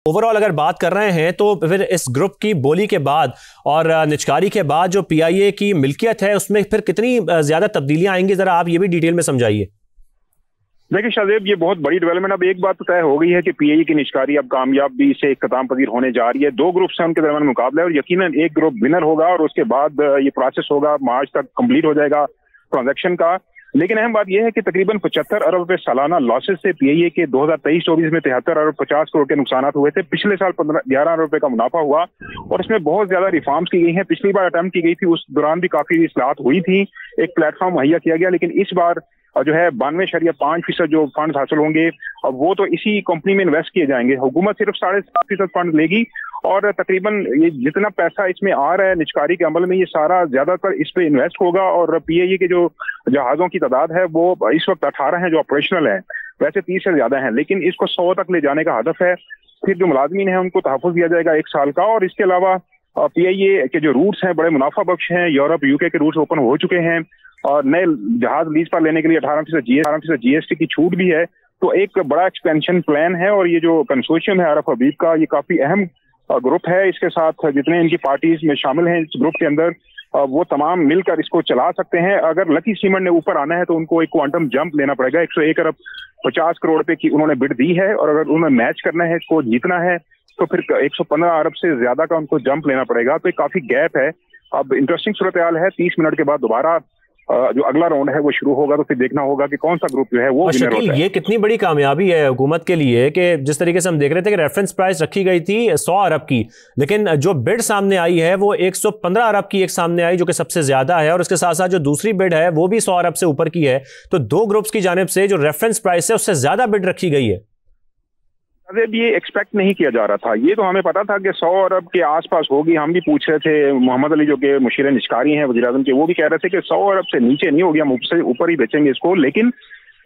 Overall अगर बात कर रहे हैं तो फिर इस ग्रुप की बोली के बाद और निचकारी के बाद जो पीआईए की मिल्कियत है उसमें फिर कितनी ज्यादा तब्दीलियां आएंगी, जरा आप ये भी डिटेल में समझाइए। देखिए शाहजेब, ये बहुत बड़ी डेवलपमेंट। अब एक बात तो तय हो गई है कि पीआईए की निचकारी अब कामयाबी से इख्तिताम पजीर होने जा रही है। दो ग्रुप्स हैं, उनके दरमियान मुकाबला है और यकीनन एक ग्रुप विनर होगा और उसके बाद ये प्रोसेस होगा, मार्च तक कंप्लीट हो जाएगा ट्रांजैक्शन का। लेकिन अहम बात यह है कि तकरीबन 75 अरब रुपए सालाना लॉसेस से पीआईए के 2023-24 में 73 अरब 50 करोड़ के नुकसान हुए थे। पिछले साल 11 अरब रुपए का मुनाफा हुआ और इसमें बहुत ज्यादा रिफॉर्म्स की गई हैं। पिछली बार अटेम्प्ट की गई थी, उस दौरान भी काफी इस्लाहत हुई थी, एक प्लेटफॉर्म मुहैया किया गया। लेकिन इस बार जो है 92.5% जो फंड हासिल होंगे, अब वो तो इसी कंपनी में इन्वेस्ट किए जाएंगे। हुकूमत सिर्फ 7.5% फंड लेगी और तकरीबन ये जितना पैसा इसमें आ रहा है निचकारी के अमल में, ये सारा ज्यादातर इस पे इन्वेस्ट होगा। और पीआईए के जो जहाजों की तादाद है वो इस वक्त 18 हैं जो ऑपरेशनल है, वैसे 30 से ज्यादा है, लेकिन इसको 100 तक ले जाने का हदफ है। फिर जो मुलाजमीन है उनको तहफ़्फ़ुज़ दिया जाएगा 1 साल का। और इसके अलावा पीआईए के जो रूट्स हैं बड़े मुनाफा बख्श हैं, यूरोप यूके के रूट्स ओपन हो चुके हैं और नए जहाज लीज पर लेने के लिए 18% जीएसटी की छूट भी है। तो एक बड़ा एक्सपेंशन प्लान है और ये जो कंसोर्शियम है आरफ हबीब का, ये काफी अहम ग्रुप है। इसके साथ जितने इनकी पार्टीज में शामिल हैं इस ग्रुप के अंदर, वो तमाम मिलकर इसको चला सकते हैं। अगर लकी सीमेंट ने ऊपर आना है तो उनको एक क्वांटम जंप लेना पड़ेगा। 101 अरब 50 करोड़ रुपए की उन्होंने बिड दी है और अगर उन्हें मैच करना है, इसको जीतना है, तो फिर 115 अरब से ज्यादा का उनको जंप लेना पड़ेगा। तो काफी गैप है। अब इंटरेस्टिंग सूरत हाल है। 30 मिनट के बाद दोबारा जो अगला राउंड है वो शुरू होगा, तो फिर देखना होगा कि कौन सा ग्रुप जो है वो विनर होता है। ये कितनी बड़ी कामयाबी है हुकूमत के लिए कि जिस तरीके से हम देख रहे थे कि रेफरेंस प्राइस रखी गई थी 100 अरब की, लेकिन जो बिड सामने आई है वो 115 अरब की एक सामने आई, जो कि सबसे ज्यादा है। और उसके साथ साथ जो दूसरी बिड है वो भी 100 अरब से ऊपर की है। तो दो ग्रुप्स की जानिब से जो रेफरेंस प्राइस है उससे ज्यादा बिड रखी गई है। ये एक्सपेक्ट नहीं किया जा रहा था। ये तो हमें पता था कि 100 अरब के आसपास होगी। हम भी पूछ रहे थे, मोहम्मद अली जो कि मुशीर निचकारी हैं वज़ीर-ए-आज़म के, वो भी कह रहे थे कि 100 अरब से नीचे नहीं होगी, हम उससे ऊपर ही बेचेंगे इसको। लेकिन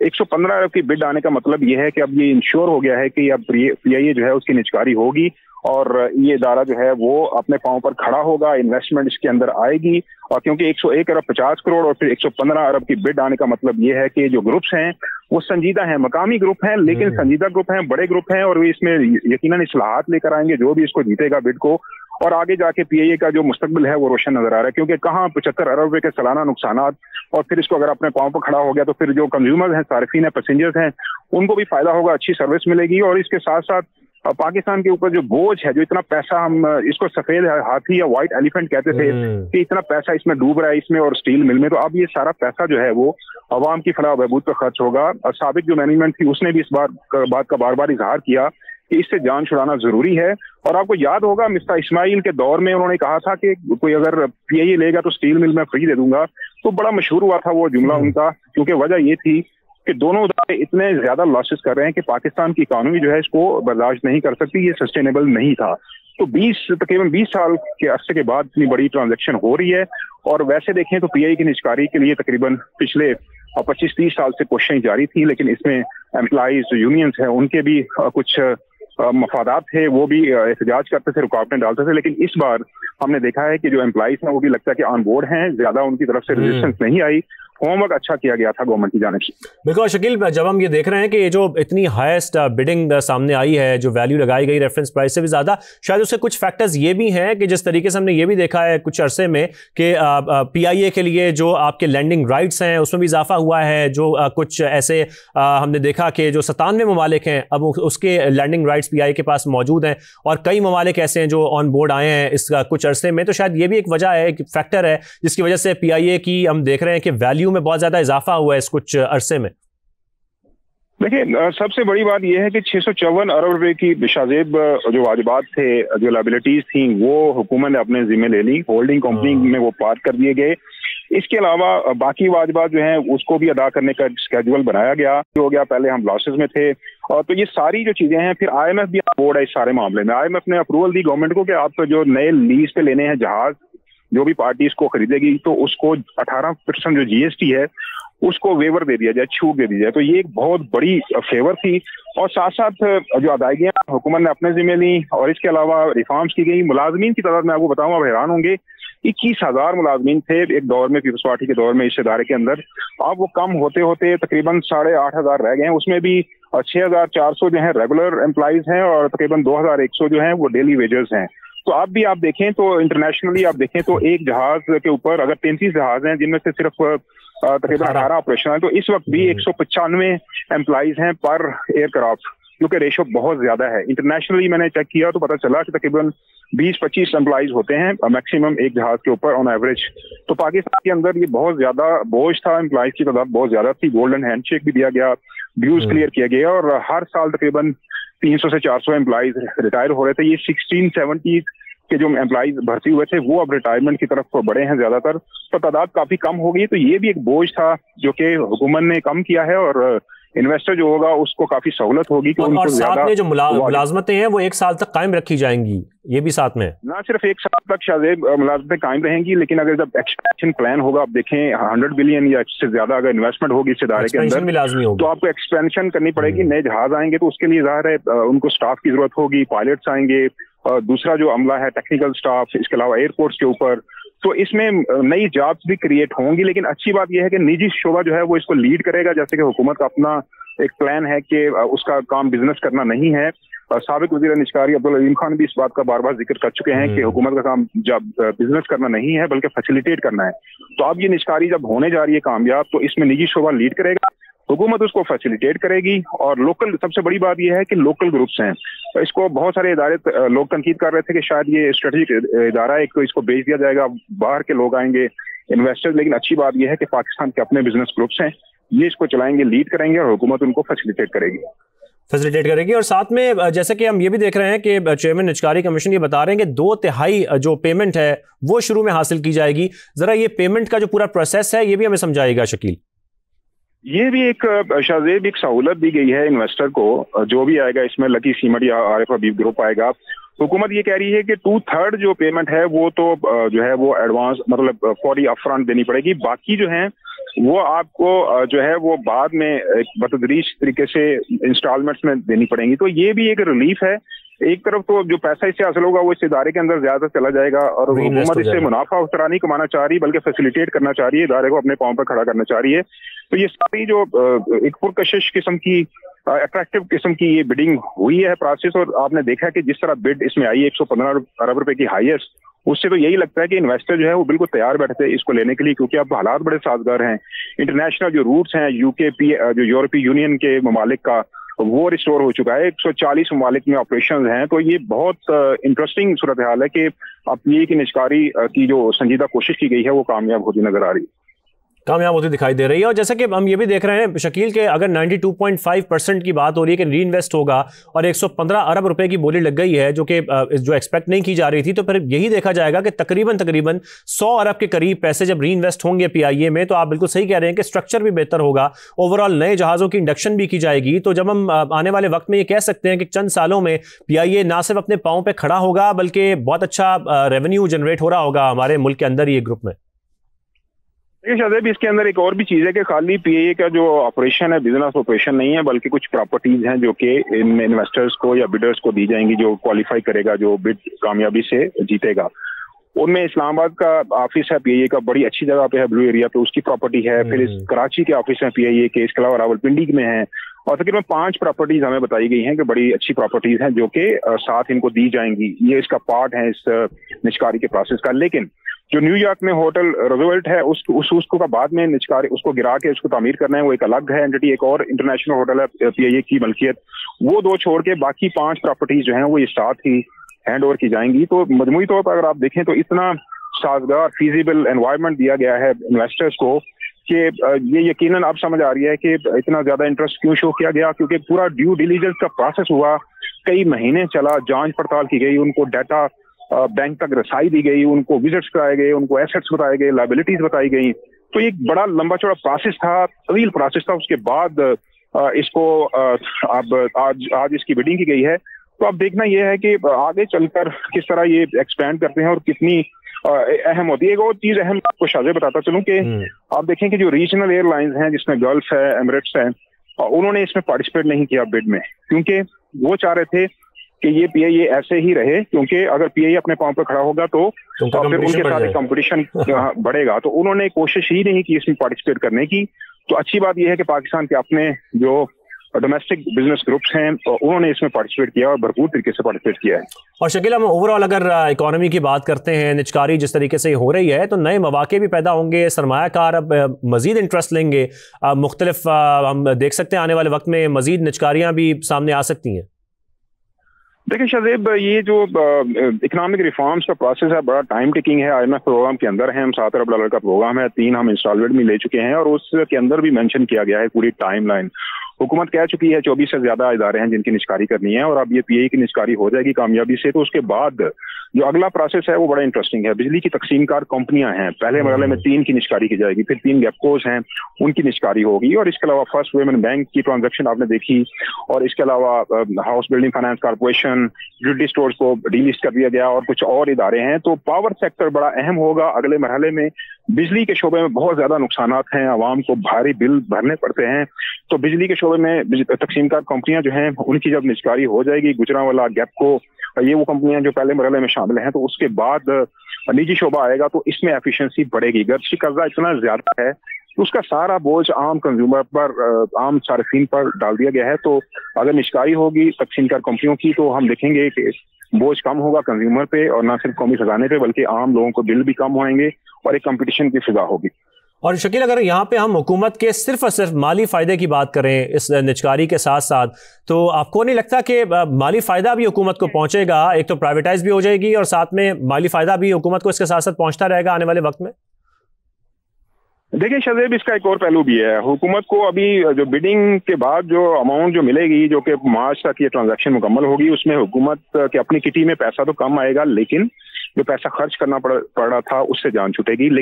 115 अरब की बिड आने का मतलब ये है कि अब ये इंश्योर हो गया है कि अब पीआईए जो है उसकी निचकारी होगी और ये इदारा जो है वो अपने पांव पर खड़ा होगा, इन्वेस्टमेंट इसके अंदर आएगी। और क्योंकि 101 अरब 50 करोड़ और फिर 115 अरब की बिड आने का मतलब ये है कि जो ग्रुप्स हैं वो संजीदा हैं, मकामी ग्रुप हैं, लेकिन संजीदा ग्रुप हैं, बड़े ग्रुप हैं और वे इसमें यकीनन इस्लाहात लेकर आएंगे जो भी इसको जीतेगा बिड को। और आगे जाके पीआईए का जो मुस्तकबिल है वो रोशन नजर आ रहा है, क्योंकि कहाँ 75 अरब रुपए के सालाना नुकसानात, और फिर इसको अगर अपने पांव पर खड़ा हो गया तो फिर जो कंज्यूमर्स हैं, सार्फिन है, पैसेंजर्स हैं, उनको भी फायदा होगा, अच्छी सर्विस मिलेगी। और इसके साथ साथ पाकिस्तान के ऊपर जो बोझ है, जो इतना पैसा, हम इसको सफेद हाथी या व्हाइट एलिफेंट कहते थे कि इतना पैसा इसमें डूब रहा है, इसमें और स्टील मिल में, तो अब ये सारा पैसा जो है वो अवाम की फलाह बहबूद पर खर्च होगा। और साबिक जो मैनेजमेंट थी उसने भी इस बात का बार बार इजहार किया कि इससे जान छुड़ाना जरूरी है। और आपको याद होगा मिस्टर इस्माइल के दौर में उन्होंने कहा था कि कोई अगर पीआईए लेगा तो स्टील मिल में फ्री दे दूंगा, तो बड़ा मशहूर हुआ था वो जुमला उनका, क्योंकि वजह ये थी कि दोनों इदारे इतने ज्यादा लॉसेस कर रहे हैं कि पाकिस्तान की इकोनॉमी जो है इसको बर्दाश्त नहीं कर सकती, ये सस्टेनेबल नहीं था। तो तकरीबन 20 साल के अरसे के बाद इतनी बड़ी ट्रांजैक्शन हो रही है। और वैसे देखें तो पीआईए की निचकारी के लिए तकरीबन पिछले 25-30 साल से कोशिशें जारी थी, लेकिन इसमें एम्प्लॉइज यूनियंस हैं उनके भी कुछ मफादात थे, वो भी एहतजाज करते थे, रुकावटें डालते थे। लेकिन इस बार हमने देखा है कि जो एम्प्लॉइज हैं वो भी लगता है कि ऑन बोर्ड हैं, ज्यादा उनकी तरफ से रेजिस्टेंस नहीं आई। होमवर्क अच्छा किया गया था गवर्नमेंट की जानिब से। बिल्कुल शकील, जब हम ये देख रहे हैं कि ये जो इतनी हाईएस्ट बिडिंग सामने आई है, जो वैल्यू लगाई गई रेफरेंस प्राइस से भी ज्यादा, शायद उसके कुछ फैक्टर्स ये भी हैं कि जिस तरीके से हमने ये भी देखा है कुछ अरसे में कि पीआईए के लिए जो आपके लैंडिंग राइट्स हैं उसमें भी इजाफा हुआ है। जो कुछ ऐसे हमने देखा कि जो 97 ममालिक हैं अब उसके लैंडिंग राइट्स पीआईए के पास मौजूद हैं और कई ममालिक ऐसे हैं जो ऑन बोर्ड आए हैं इस कुछ अरसे में। तो शायद ये भी एक वजह है, एक फैक्टर है जिसकी वजह से पीआईए की हम देख रहे हैं कि वैल्यू में बहुत ज्यादा इजाफा हुआ है इस कुछ अरसे में। देखिए, सबसे बड़ी बात यह है कि 654 अरब रुपए की शाहजेब जो वाजिबात थे, जो लायबिलिटीज थी, वो हुकूमत ने अपने जिम्मे ले ली, होल्डिंग कंपनी में वो पार्क कर दिए गए। इसके अलावा बाकी वाजिबात जो हैं उसको भी अदा करने का स्केड्यूल बनाया गया हो गया। पहले हम लॉसेस में थे और तो ये सारी जो चीजें हैं, फिर आईएमएफ भी बोर्ड है इस सारे मामले में। आईएमएफ ने अप्रूवल दी गवर्नमेंट को कि आप जो नए लीज पे लेने हैं जहाज, जो भी पार्टी इसको खरीदेगी, तो उसको 18% जो जीएसटी है उसको वेवर दे दिया जाए, छूट दे दी जाए। तो ये एक बहुत बड़ी फेवर थी। और साथ साथ जो अदायगियां हुकूमत ने अपने जिम्मे ली और इसके अलावा रिफॉर्म्स की गई। मुलाजमीन की तादाद में आपको बताऊं, आप हैरान होंगे 21,000 मुलाजमीन थे एक दौर में, पीपल्स पार्टी के दौर में इस इदारे के अंदर। अब वो कम होते होते तकरीबन 8,500 रह गए हैं। उसमें भी 6,400 जो है रेगुलर एम्प्लॉइज हैं और तकरीबन 2,100 जो है वो डेली वेजर्स हैं। तो अब भी आप देखें तो इंटरनेशनली आप देखें तो एक जहाज के ऊपर अगर 33 जहाज हैं जिनमें से सिर्फ तकरीबन 18 ऑपरेशन है, तो इस वक्त भी 195 एम्प्लॉइज हैं पर एयरक्राफ्ट, क्योंकि रेशो बहुत ज्यादा है। इंटरनेशनली मैंने चेक किया तो पता चला कि तकरीबन 20-25 एम्प्लॉइज होते हैं मैक्सिमम एक जहाज के ऊपर ऑन एवरेज। तो पाकिस्तान के अंदर ये बहुत ज्यादा बोझ था, एम्प्लॉइज की तादाद बहुत ज्यादा थी। गोल्डन हैंडशेक भी दिया गया, ड्यूज क्लियर किया गया और हर साल तकरीबन 300 से 400 एम्प्लॉइज रिटायर हो रहे थे। ये 1670 के जो एम्प्लॉइज भर्ती हुए थे वो अब रिटायरमेंट की तरफ बढ़े हैं ज्यादातर, तो तादाद काफी कम हो गई। तो ये भी एक बोझ था जो कि हुकूमत ने कम किया है और इन्वेस्टर जो होगा उसको काफी सहूलत होगी कि और साथ में जो मुलाजमतें हैं वो 1 साल तक कायम रखी जाएंगी, ये भी साथ में ना सिर्फ 1 साल तक शायद मुलाजमतें कायम रहेंगी, लेकिन अगर जब एक्सपेंशन प्लान होगा, आप देखें 100 बिलियन या इससे ज्यादा अगर इन्वेस्टमेंट होगी इस इदारे के अंदर, तो आपको एक्सपेंशन करनी पड़ेगी। नए जहाज आएंगे तो उसके लिए जाहिर है उनको स्टाफ की जरूरत होगी, पायलट्स आएंगे, दूसरा जो अमला है टेक्निकल स्टाफ, इसके अलावा एयरपोर्ट्स के ऊपर, तो इसमें नई जॉब्स भी क्रिएट होंगी। लेकिन अच्छी बात यह है कि निजी शोबा जो है वो इसको लीड करेगा, जैसे कि हुकूमत का अपना एक प्लान है कि उसका काम बिजनेस करना नहीं है। साबिक वज़ीर निश्कारी अब्दुल अलीम खान भी इस बात का बार बार जिक्र कर चुके हैं कि हुकूमत का काम जब बिजनेस करना नहीं है बल्कि फैसिलिटेट करना है। तो अब ये निश्कारी जब होने जा रही है कामयाब, तो इसमें निजी शोबा लीड करेगा, हुकूमत उसको फैसिलिटेट करेगी। और लोकल, सबसे बड़ी बात यह है कि लोकल ग्रुप्स हैं, तो इसको बहुत सारे इदारे लोग तनकीद कर रहे थे कि शायद ये स्ट्रेटेजिक इदारा है, एक तो इसको बेच दिया जाएगा, बाहर के लोग आएंगे इन्वेस्टर्स। लेकिन अच्छी बात यह है कि पाकिस्तान के अपने बिजनेस ग्रुप्स हैं, ये इसको चलाएंगे, लीड करेंगे और हुकूमत उनको फैसिलिटेट करेगी। और साथ में जैसे कि हम ये भी देख रहे हैं कि चेयरमैन निजकारी कमीशन ये बता रहे हैं कि 2/3 जो पेमेंट है वो शुरू में हासिल की जाएगी। जरा ये पेमेंट का जो पूरा प्रोसेस है ये भी हमें समझाएगा शकील। ये भी एक शायद एक सहूलत दी गई है इन्वेस्टर को, जो भी आएगा इसमें लकी सीमेंट या आरिफ हबीब ग्रुप आएगा। हुकूमत ये कह रही है कि 2/3 जो पेमेंट है वो तो जो है वो एडवांस मतलब फौरी अपफ्रंट देनी पड़ेगी, बाकी जो है वो आपको जो है वो बाद में एक बतदरीज तरीके से इंस्टॉलमेंट्स में देनी पड़ेंगी। तो ये भी एक रिलीफ है। एक तरफ तो जो पैसा इससे हासिल होगा वो इस इदारे के अंदर ज्यादा चला जाएगा और हुकूमत इससे मुनाफा उतरा नहीं कमाना चाह रही बल्कि फैसिलिटेट करना चाह रही है, इदारे को अपने पांव पर खड़ा करना चाह रही है। तो ये सारी जो एक पुरकशिश किस्म की अट्रैक्टिव किस्म की ये बिडिंग हुई है प्रोसेस, और आपने देखा कि जिस तरह बिड इसमें आई 115 अरब रुपए की हाईएस्ट, उससे तो यही लगता है कि इन्वेस्टर जो है वो बिल्कुल तैयार बैठे थे इसको लेने के लिए, क्योंकि अब हालात बड़े साजगार हैं। इंटरनेशनल जो रूट्स हैं यूकेपी जो यूरोपीय यूनियन के ममालिक का वो रिस्टोर हो चुका है, 140 ममालिक में ऑपरेशन हैं। तो ये बहुत इंटरेस्टिंग सूरत हाल है कि अब ये की निजकारी की जो संजीदा कोशिश की गई है वो कामयाब होती नजर आ रही है, कामयाब होती दिखाई दे रही है। और जैसा कि हम ये भी देख रहे हैं शकील के अगर 92.5% की बात हो रही है कि री इन्वेस्ट होगा और 115 अरब रुपए की बोली लग गई है जो कि जो एक्सपेक्ट नहीं की जा रही थी, तो फिर यही देखा जाएगा कि तकरीबन 100 अरब के करीब पैसे जब री इन्वेस्ट होंगे पीआईए में, तो आप बिल्कुल सही कह रहे हैं कि स्ट्रक्चर भी बेहतर होगा, ओवरऑल नए जहाज़ों की इंडक्शन भी की जाएगी। तो जब हम आने वाले वक्त में ये कह सकते हैं कि चंद सालों में पीआईए ना सिर्फ अपने पाँव पर खड़ा होगा बल्कि बहुत अच्छा रेवेन्यू जनरेट हो रहा होगा हमारे मुल्क के अंदर ये ग्रुप में। शायद इसके अंदर एक और भी चीज है कि खाली पीआईए का जो ऑपरेशन है बिजनेस ऑपरेशन नहीं है, बल्कि कुछ प्रॉपर्टीज हैं जो कि इन इन्वेस्टर्स को या बिडर्स को दी जाएंगी, जो क्वालिफाई करेगा, जो बिड कामयाबी से जीतेगा। उनमें इस्लामाबाद का ऑफिस है पीआईए का, बड़ी अच्छी जगह पे है, ब्लू एरिया पे, उसकी प्रॉपर्टी है। फिर इस कराची के ऑफिस है पीआईए के, इसके अलावा रावलपिंडी में है, और तकरीबन 5 प्रॉपर्टीज हमें बताई गई हैं कि बड़ी अच्छी प्रॉपर्टीज हैं जो कि साथ इनको दी जाएंगी। ये इसका पार्ट है इस निजकारी के प्रोसेस का। लेकिन जो न्यूयॉर्क में होटल रोजवेल्ट है उसको का बाद में निजकारी उसको गिरा के उसको तामीर करना है, वो एक अलग है एंटिटी। एक और इंटरनेशनल होटल है पीआईए की मलकियत, वो 2 छोड़ के बाकी 5 प्रॉपर्टीज जो हैं वो ये साथ ही हैंड ओवर की जाएंगी। तो मजमूई तौर पर अगर आप देखें तो इतना साजगार फीजिबल एनवायरनमेंट दिया गया है इन्वेस्टर्स को कि ये यकीनन अब समझ आ रही है कि इतना ज्यादा इंटरेस्ट क्यों शो किया गया, क्योंकि पूरा ड्यू डिलीजेंस का प्रोसेस हुआ, कई महीने चला, जांच पड़ताल की गई, उनको डाटा बैंक तक रसाई दी गई, उनको विजिट्स कराए गए, उनको एसेट्स बताए गए, लायबिलिटीज बताई गई। तो ये बड़ा लंबा चौड़ा प्रोसेस था, तवील प्रोसेस था। उसके बाद इसको अब आज इसकी बिडिंग की गई है। तो अब देखना यह है कि आगे चलकर किस तरह ये एक्सपेंड करते हैं और कितनी अहम होती है। एक और चीज अहम आपको शायद बताता चलूं कि आप देखें कि जो रीजनल एयरलाइंस हैं जिसमें गल्फ है, एमिरेट्स है, उन्होंने इसमें पार्टिसिपेट नहीं किया बिड में, क्योंकि वो चाह रहे थे कि ये पीआईए ऐसे ही रहे, क्योंकि अगर पीआईए अपने पांव पर खड़ा होगा तो फिर उनके साथ कंपटीशन बढ़ेगा। तो उन्होंने कोशिश ही नहीं की इसमें पार्टिसिपेट करने की। तो अच्छी बात यह है कि पाकिस्तान के अपने जो डोमेस्टिक बिजनेस ग्रुप्स हैं उन्होंने इसमें पार्टिसिपेट किया और भरपूर तरीके से पार्टिसिपेट किया है। और शकील, हम ओवरऑल अगर इकोनॉमी की बात करते हैं, निजकारी जिस तरीके से हो रही है, तो नए मौके भी पैदा होंगे, सरमायाकार अब मजीद इंटरेस्ट लेंगे, मुख्तलिफ हम देख सकते हैं आने वाले वक्त में मजीद निजकारियां भी सामने आ सकती हैं। देखिए शाहजेब, ये जो इकोनॉमिक रिफॉर्म्स का प्रोसेस है बड़ा टाइम टेकिंग है। IMF प्रोग्राम के अंदर है, हम $7 अरब का प्रोग्राम है, 3 हम इंस्टॉलमेंट में ले चुके हैं और उसके अंदर भी मेंशन किया गया है पूरी टाइमलाइन। हुकूमत कह चुकी है 24 से ज्यादा इदारे हैं जिनकी निजकारी करनी है और अब ये पीआई की निजकारी हो जाएगी कामयाबी से। तो उसके बाद जो अगला प्रोसेस है वो बड़ा इंटरेस्टिंग है। बिजली की तकसीमकार कंपनियां हैं, पहले मरहले में 3 की निजकारी की जाएगी, फिर 3 गैपकोज हैं उनकी निजकारी होगी, और इसके अलावा फर्स्ट वुमेन बैंक की ट्रांजेक्शन आपने देखी, और इसके अलावा house building finance corporation, utility stores को डीलिस्ट कर दिया गया और कुछ और इदारे हैं। तो पावर सेक्टर बड़ा अहम होगा अगले मरहले में। बिजली के शोबे में बहुत ज्यादा नुकसानात हैं, आवाम को भारी बिल भरने पड़ते हैं। तो बिजली के शोबे में तकसीमकार कंपनियां जो हैं उनकी जब निजकारी हो जाएगी, गुजरांवाला, गैपको, ये वो कंपनियां जो पहले मरहले में शामिल हैं, तो उसके बाद निजी शोबा आएगा तो इसमें एफिशिएंसी बढ़ेगी। गर्ची कर्जा इतना ज्यादा है तो उसका सारा बोझ आम कंज्यूमर पर, आम सार्फिन पर डाल दिया गया है। तो अगर निजकारी होगी तकसीमकार कंपनियों की तो हम देखेंगे कि बोझ कम होगा कंज्यूमर पे, और ना सिर्फ कौमी खजाने पे बल्कि आम लोगों को बिल भी कम होंगे और एक कंपटीशन की फिजा होगी। और शकील, अगर यहाँ पे हम हुकूमत के सिर्फ और सिर्फ माली फ़ायदे की बात करें इस निजकारी के साथ साथ, तो आपको नहीं लगता कि माली फ़ायदा भी हुकूमत को पहुँचेगा? एक तो प्राइवेटाइज भी हो जाएगी और साथ में माली फ़ायदा भी हुकूमत को इसके साथ साथ पहुँचता रहेगा आने वाले वक्त में। देखिए शाहजेब, इसका एक और पहलू भी है। हुकूमत को अभी जो बिडिंग के बाद जो अमाउंट जो मिलेगी, जो कि मार्च तक ये ट्रांजैक्शन मुकम्मल होगी, उसमें हुकूमत के अपनी किटी में पैसा तो कम आएगा, लेकिन जो पैसा खर्च करना पड़ रहा था उससे जान छूटेगी।